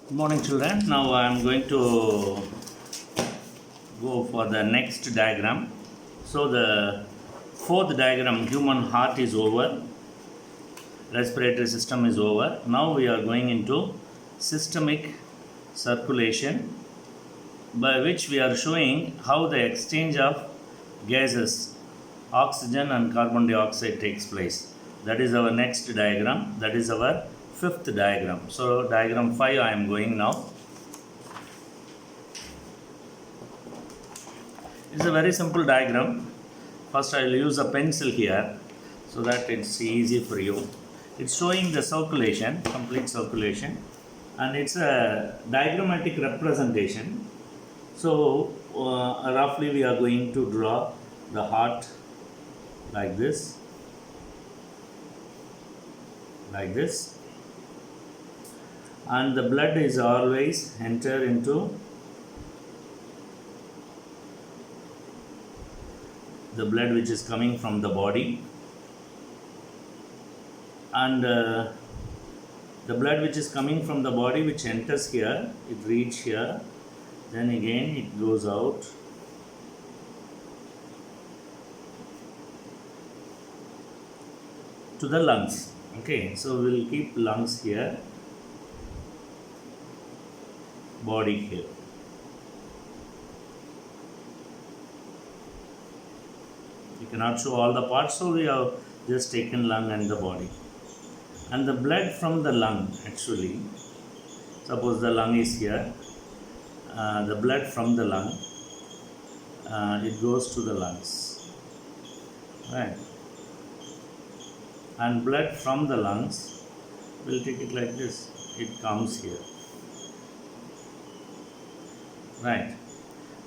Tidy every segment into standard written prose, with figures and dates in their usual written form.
Good morning, children. Now I am going to go for the next diagram. So the fourth diagram, human heart is over, respiratory system is over. Now we are going into systemic circulation, by which we are showing how the exchange of gases, oxygen and carbon dioxide takes place. That is our next diagram. That is our fifth diagram. So diagram 5 I am going now. It's a very simple diagram. First I will use a pencil here so that it's easy for you. It's showing the circulation, complete circulation, and it's a diagrammatic representation. So roughly we are going to draw the heart like this, and the blood is always enter into the blood which is coming from the body, and the blood which is coming from the body which enters here, it reaches here, then again it goes out to the lungs. Okay, so we'll keep lungs here, body here. You cannot show all the parts, so we have just taken lung and the body. And the blood from the lung, actually, suppose the lung is here, the blood from the lung, it goes to the lungs, right? And blood from the lungs, we'll take it like this, it comes here, right?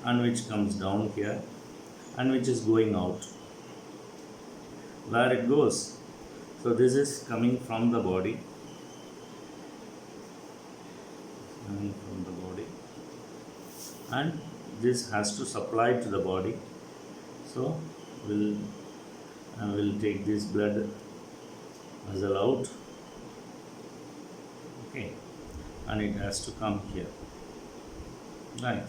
And which comes down here, and which is going out. Where it goes? So this is coming from the body, and this has to supply to the body. So we'll take this blood muzzle out, okay, and it has to come here, right?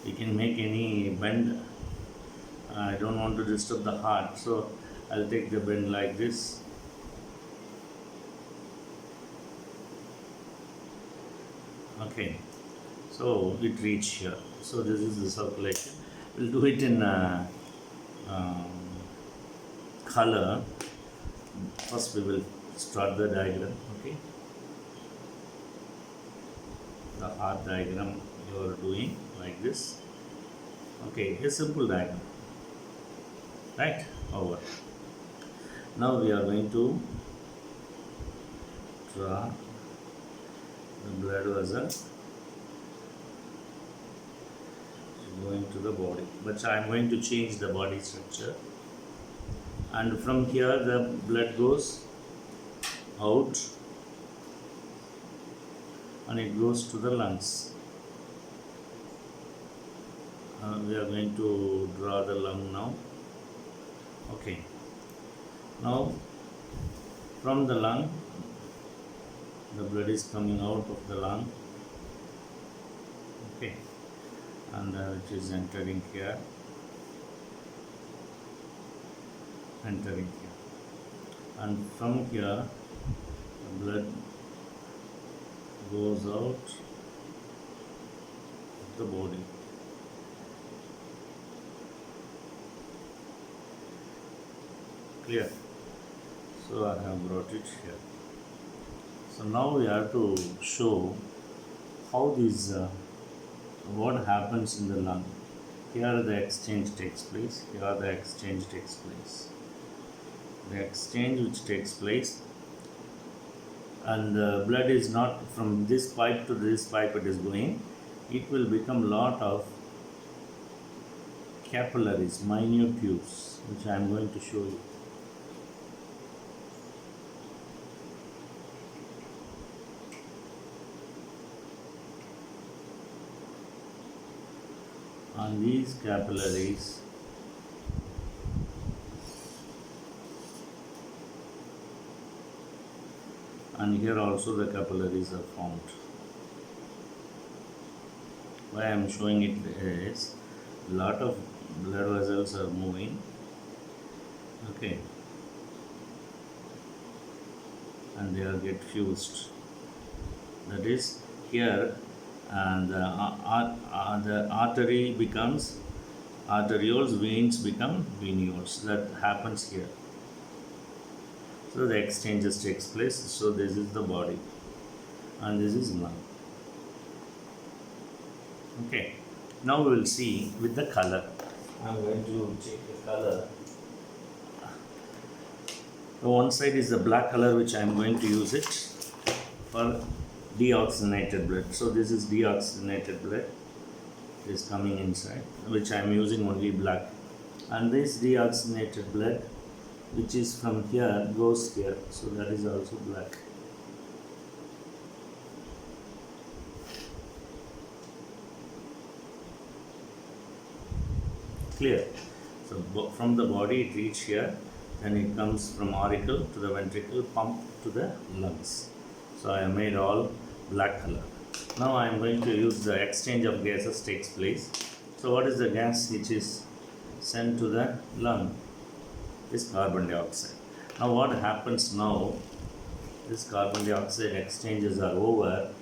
You can make any bend. I don't want to disturb the heart, so I'll take the bend like this. Okay, so it reaches here. So this is the circulation. We'll do it in color. First we will start the diagram. Okay, the heart diagram you are doing like this. Okay, a simple diagram, right? Over. Now we are going to draw the blood vessel going to the body, but I am going to change the body structure, and from here the blood goes out and it goes to the lungs. We are going to draw the lung now. Okay, now from the lung the blood is coming out of the lung, okay, and it is entering here, and from here the blood goes out of the body. Clear? So I have brought it here. So now we have to show how this, what happens in the lung. Here the exchange takes place, here the exchange takes place. The exchange which takes place, and the blood is not from this pipe to this pipe it is going, it will become lot of capillaries, minute tubes, which I am going to show you. On these capillaries and here also the capillaries are formed. Why I am showing it is a lot of blood vessels are moving, okay, and they are get fused. That is here, and the artery becomes arterioles, veins become venules. That happens here. So the exchanges takes place. So this is the body, and this is lung. Okay. Now we will see with the color. I am going to check the color. So one side is the black color, which I am going to use it for deoxygenated blood. So this is deoxygenated blood is coming inside, which I am using only black. And this deoxygenated blood, which is from here, goes here. So that is also black. Clear? So from the body it reaches here, then it comes from auricle to the ventricle, pump to the lungs. So I have made all black color. Now I am going to use the exchange of gases takes place. So what is the gas which is sent to the lung? Is carbon dioxide. Now what happens now? This carbon dioxide exchanges are over.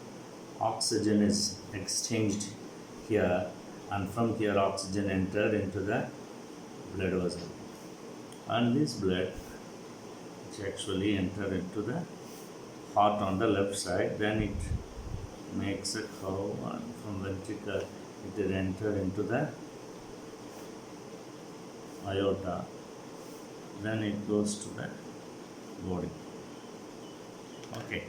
Oxygen is exchanged here, and from here oxygen enter into the blood vessel, and this blood which actually enter into the heart on the left side, then it makes a curve, and from ventricle it will enter into the aorta, then it goes to the body. Okay.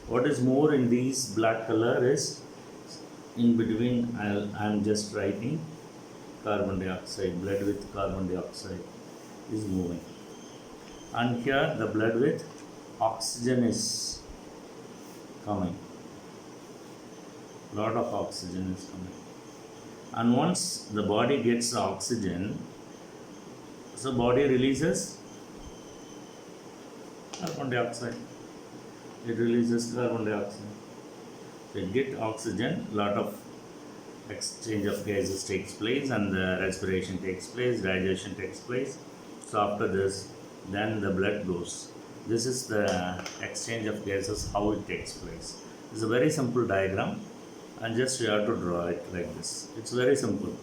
What is more in these black color is in between I am just writing carbon dioxide, blood with carbon dioxide is moving, and here the blood with oxygen is coming, lot of oxygen is coming, and once the body gets the oxygen, so body releases carbon dioxide. It releases carbon dioxide. So it gets oxygen, lot of exchange of gases takes place, and the respiration takes place, digestion takes place. So after this, then the blood goes. This is the exchange of gases, how it takes place. It's a very simple diagram, and just you have to draw it like this. It's very simple.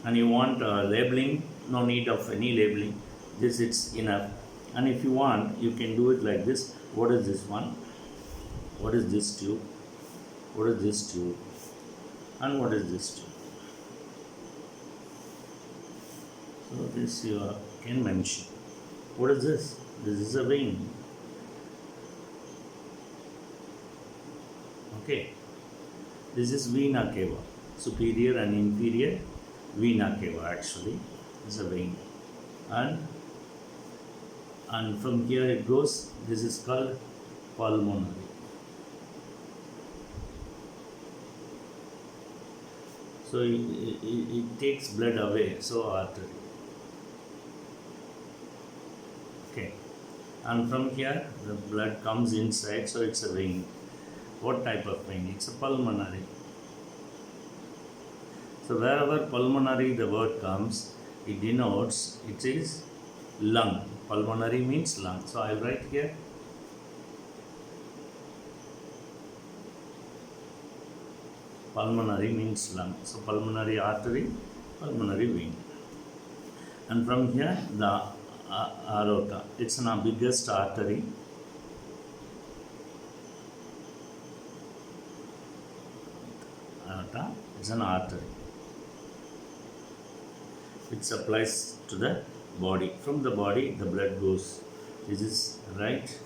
And you want labeling, no need of any labeling. This it's enough. And if you want, you can do it like this. What is this one? What is this tube? What is this tube? And what is this tube? So this you can mention. What is this? This is a vein. Okay. This is vena cava. Superior and inferior vena cava actually is a vein. And from here it goes, this is called pulmonary. So it takes blood away, so artery. Okay. And from here the blood comes inside, so it's a vein. What type of vein? It's a pulmonary. So wherever pulmonary the word comes, it denotes it is lung. Pulmonary means lung. So I will write here pulmonary means lung. So pulmonary artery, pulmonary vein. And from here the aorta. It's the biggest artery. Aorta is an artery which supplies to the body. From the body the blood goes. This is right.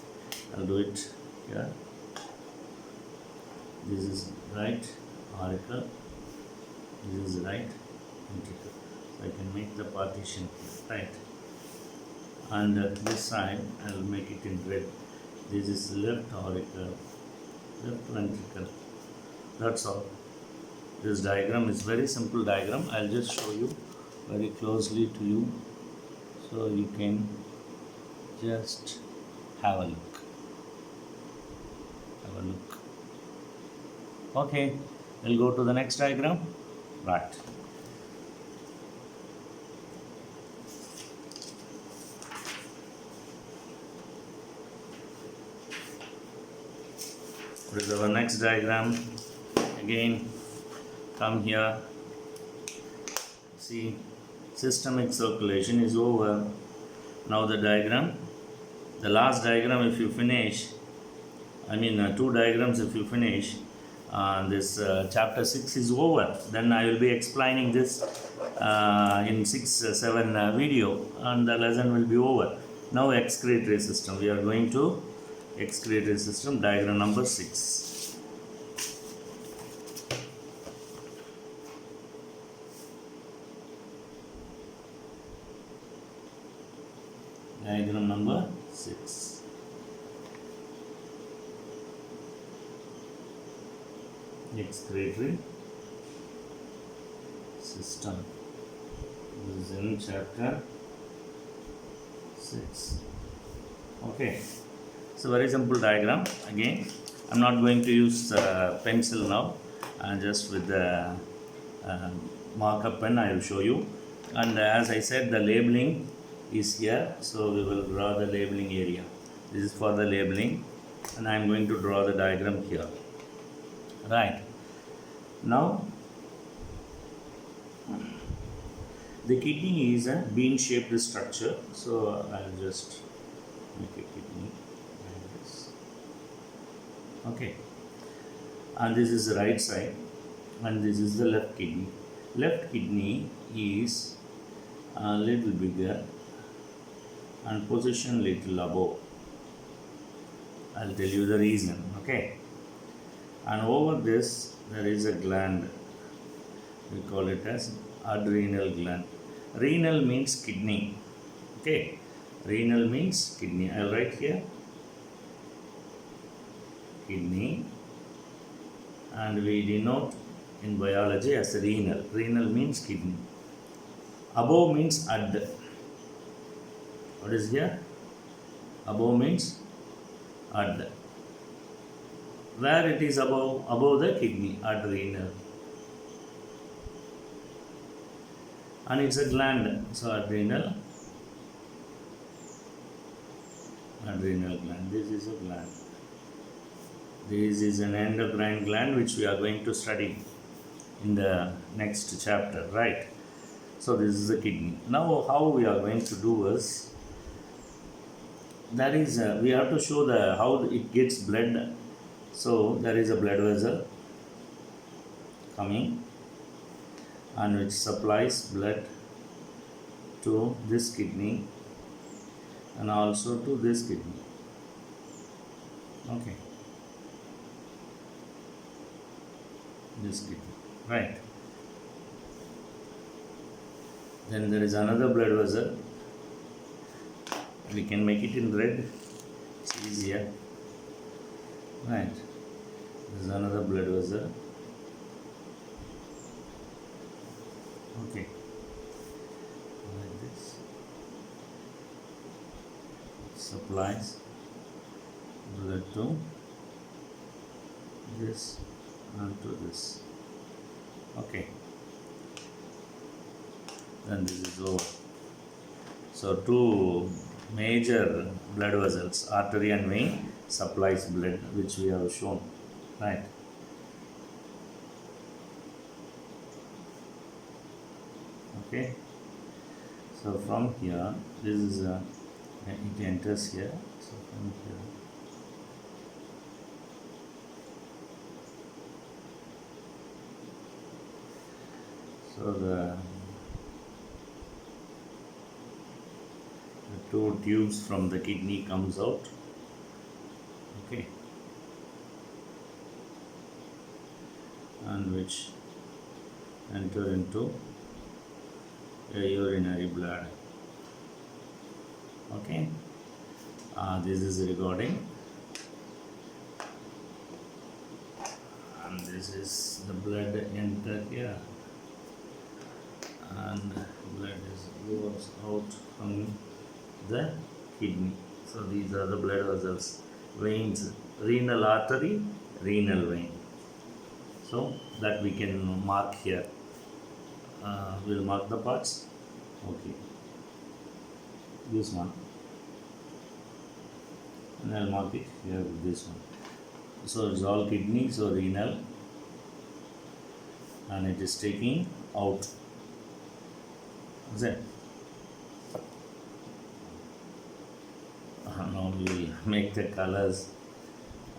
I'll do it here. This is right auricle. This is right ventricle. So I can make the partition here, right. And this side I will make it in red. This is left auricle, left ventricle. That's all. This diagram is very simple diagram. I'll just show you very closely to you so you can just have a look. Okay, we'll go to the next diagram. Right. This is our next diagram. Again, come here. See, systemic circulation is over. Now the diagram, the last diagram, if you finish, two diagrams if you finish, this chapter 6 is over. Then I will be explaining this in 6-7 video, and the lesson will be over. Now excretory system, we are going to excretory system, diagram number 6. Diagram number 6. Excretory system. This is in chapter 6. Okay. It's a very simple diagram. Again, I'm not going to use pencil now, just with the marker pen I will show you. And as I said, the labeling is here, so we will draw the labeling area. This is for the labeling, and I am going to draw the diagram here. Right. Now, the kidney is a bean-shaped structure, so I'll just make a kidney like this. Okay. And this is the right side, and this is the left kidney. Left kidney is a little bigger and position little above. I'll tell you the reason. Okay. And over this there is a gland. We call it as adrenal gland. Renal means kidney. Okay. Renal means kidney. I'll write here kidney, and we denote in biology as renal. Renal means kidney. Above means ad. What is here? Above means ad. Where it is above the kidney, adrenal. And it's a gland, so adrenal gland. This is a gland. This is an endocrine gland which we are going to study in the next chapter, right? So this is the kidney. Now how we are going to do is, we have to show how it gets blood. So there is a blood vessel coming, and which supplies blood to this kidney and also to this kidney. Okay. This kidney, right? Then there is another blood vessel. We can make it in red, it's easier, right? There is another blood vessel. Okay, like this. Supplies blood to this and to this. Okay. Then this is over. So two major blood vessels, artery and vein, supplies blood, which we have shown, right? Okay. So from here, this is it enters here. So from here, so the two tubes from the kidney comes out. Okay. And which enter into a urinary bladder. Okay. This is recording, and this is the blood enter here. and blood is goes out from the kidney. So these are the blood vessels, veins, renal artery, renal vein. So that we can mark here. We'll mark the parts. Okay, this one, and I'll mark it here with this one. So it's all kidney, so renal, and it is taking out. Is it? Now we will make the colors.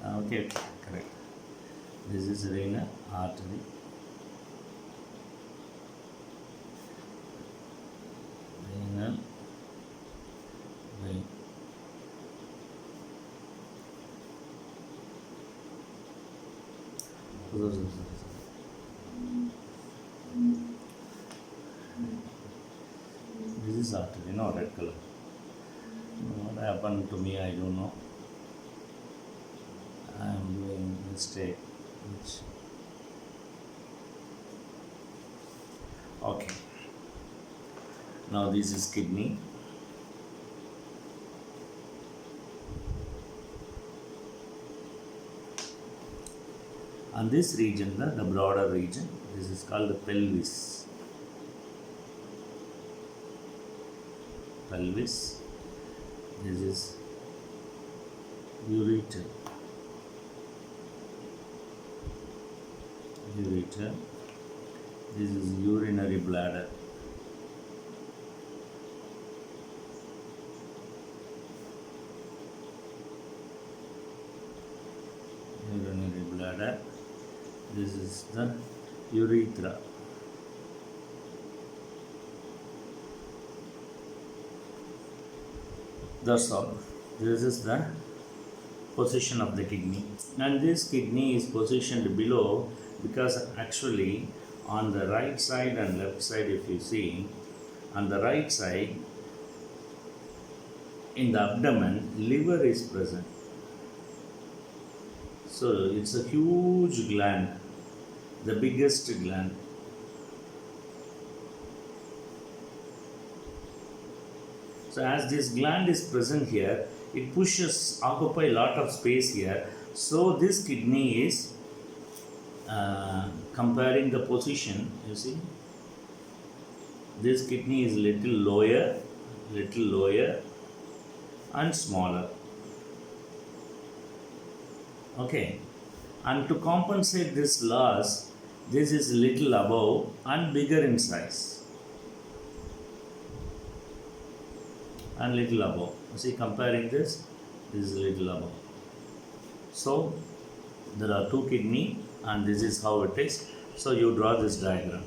Okay, correct. This is renal artery. Renal vein. This is artery, no red color. What happened to me, I don't know. I am doing mistake. Okay. Now this is kidney. And this region, the broader region, this is called the pelvis. Pelvis. This is ureter. Ureter. This is urinary bladder. Urinary bladder. This is the urethra. That's all. This is the position of the kidney, and this kidney is positioned below because actually on the right side and left side, if you see, on the right side in the abdomen, liver is present. So it's a huge gland, the biggest gland. So as this gland is present here, it occupy a lot of space here. So this kidney is comparing the position, you see, this kidney is little lower and smaller. Okay, and to compensate this loss, this is little above and bigger in size, and little above. See, comparing this is little above. So there are two kidney, and this is how it is. So you draw this diagram.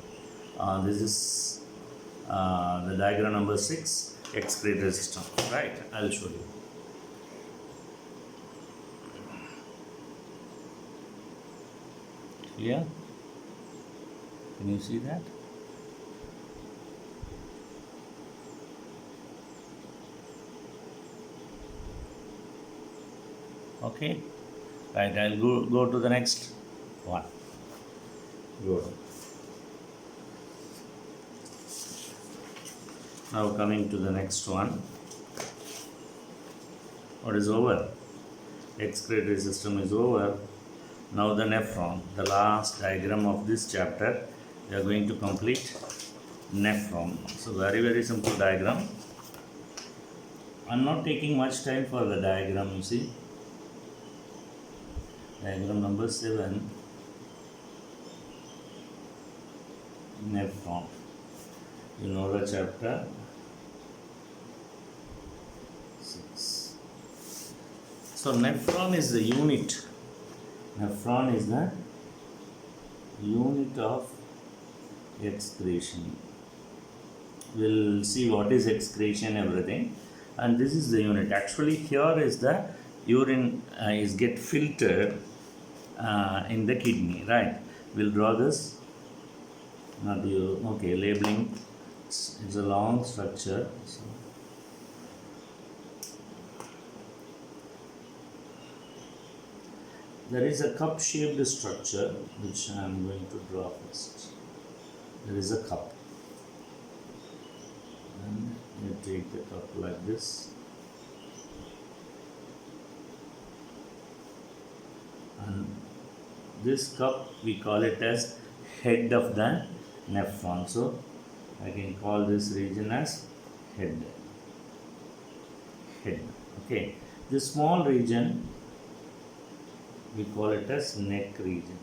This is the diagram number 6, excretory system. Right? I'll show you. Clear? Can you see that? Okay. Right, I'll go to the next one. Good. Now coming to the next one. What is over? Excretory system is over. Now the nephron, the last diagram of this chapter, we are going to complete nephron. So very simple diagram. I'm not taking much time for the diagram, you see. Diagram number 7, nephron. You know the chapter 6. So nephron is the unit. Nephron is the unit of excretion. We'll see what is excretion, everything. And this is the unit. Actually, here is the urine is get filtered in the kidney, right? We'll draw this. Not you. Okay, labeling. It's a long structure. So there is a cup-shaped structure which I am going to draw first. There is a cup. take the cup like this, and this cup we call it as head of the nephron. So I can call this region as head. Okay. This small region we call it as neck region.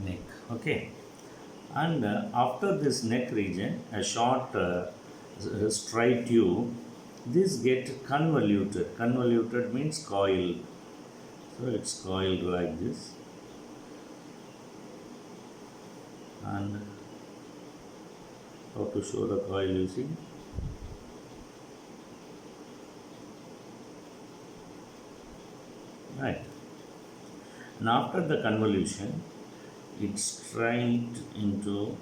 Neck. Okay. And after this neck region, a short straight tube, this get convoluted. Convoluted means coiled. So it's coiled like this. And how to show the coil using? Right. And after the convolution, it's straight into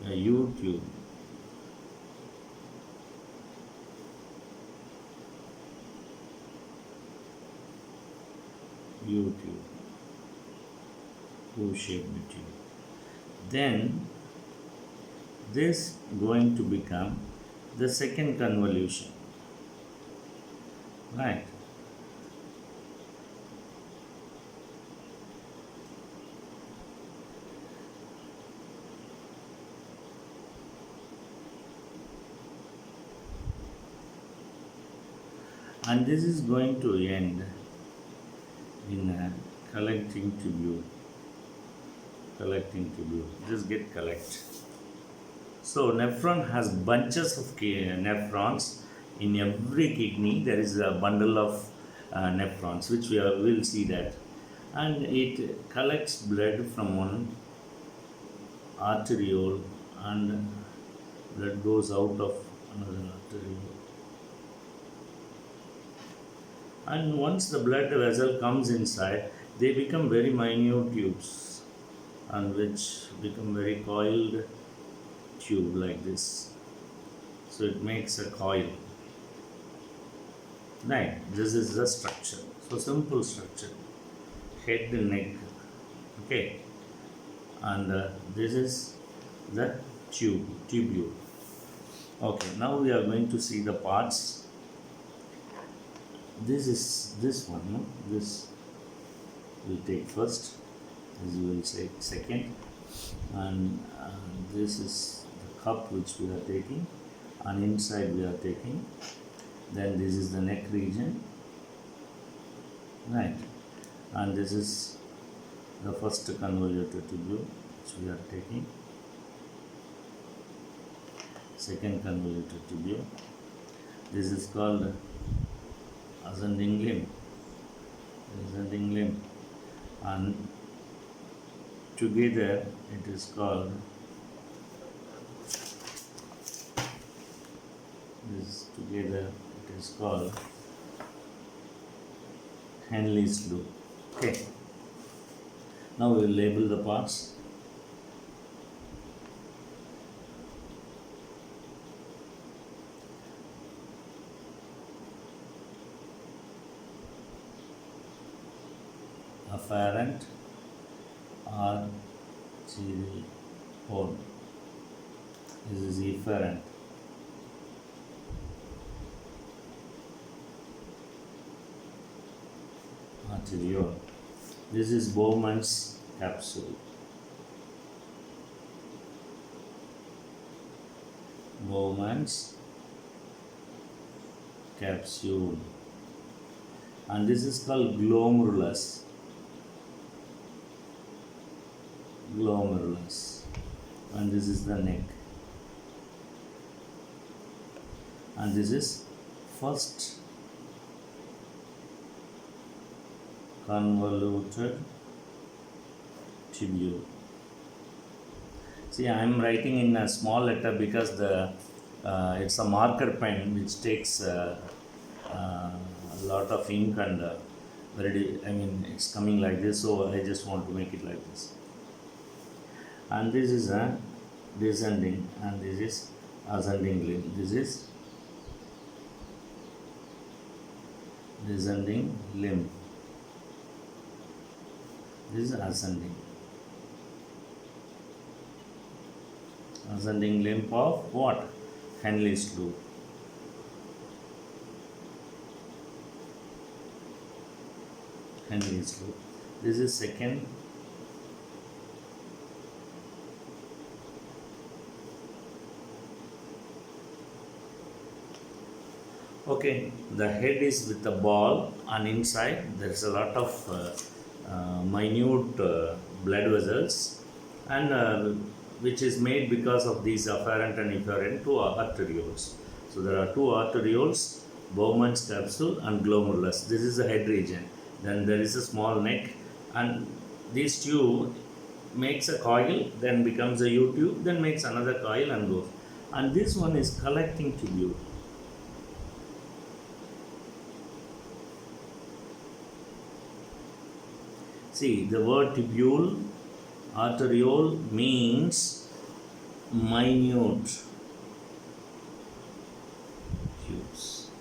a U tube. U-shaped tube. Then this going to become the second convolution, right? And this is going to end in a collecting tubule. Just get collect. So nephron has bunches of nephrons. In every kidney there is a bundle of nephrons, which we will see that, and it collects blood from one arteriole and blood goes out of another arteriole. And once the blood vessel comes inside, they become very minute tubes, and which become very coiled tube like this. So it makes a coil. Right, this is the structure. So simple structure, head and neck. Okay, and this is the tubule. Okay, now we are going to see the parts. This is this one, no? This will take first, as you will say second, and this is the cup which we are taking, and inside we are taking. Then this is the neck region, right? And this is the first convoluted tubule which we are taking. Second convoluted tubule. This is called ascending limb, and together it is called Henle's loop. Okay. Now we will label the parts. Afferent arteriole. This is efferent. Arteriole. This is Bowman's capsule. And this is called glomerulus. And this is the neck, and this is first convoluted tubule. See, I am writing in a small letter because it's a marker pen which takes a lot of ink, and it's coming like this, so I just want to make it like this. And this is a descending, and this is ascending limb. This is descending limb. This is ascending limb of what? Henley's loop. Henley's loop. This is second. Okay, the head is with the ball, and inside there is a lot of minute blood vessels, and which is made because of these afferent and efferent two arterioles. So there are two arterioles, Bowman's capsule and glomerulus. This is the head region. Then there is a small neck, and these tube makes a coil, then becomes a U tube, then makes another coil and goes. And this one is collecting tubule. See, the word tubule, arteriole means minute tubes.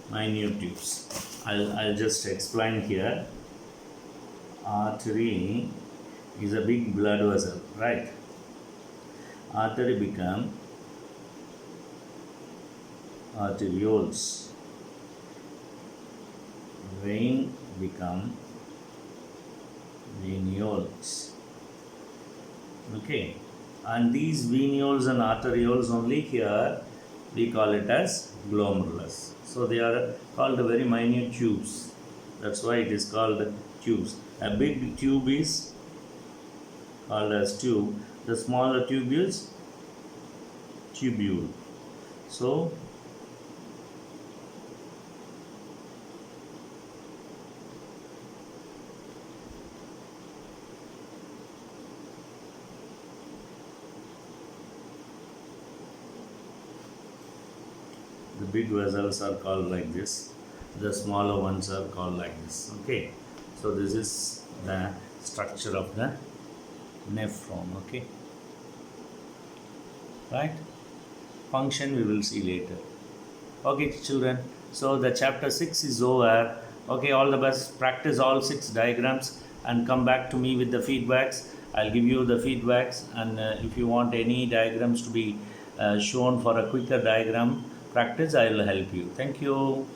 Minute tubes. I'll just explain here. Artery is a big blood vessel, right? Artery become arterioles. Vein become venules. Okay, and these venules and arterioles only here we call it as glomerulus. So they are called very minute tubes. That's why it is called tubes. A big tube is called as tube. The smaller tube is tubule. So the big vessels are called like this, the smaller ones are called like this. Okay, so this is the structure of the nephron. Okay, right? Function we will see later. Okay, children, so the chapter 6 is over. Okay, all the best. Practice all 6 diagrams and come back to me with the feedbacks. I'll give you the feedbacks, and if you want any diagrams to be shown for a quicker diagram practice, I will help you. Thank you.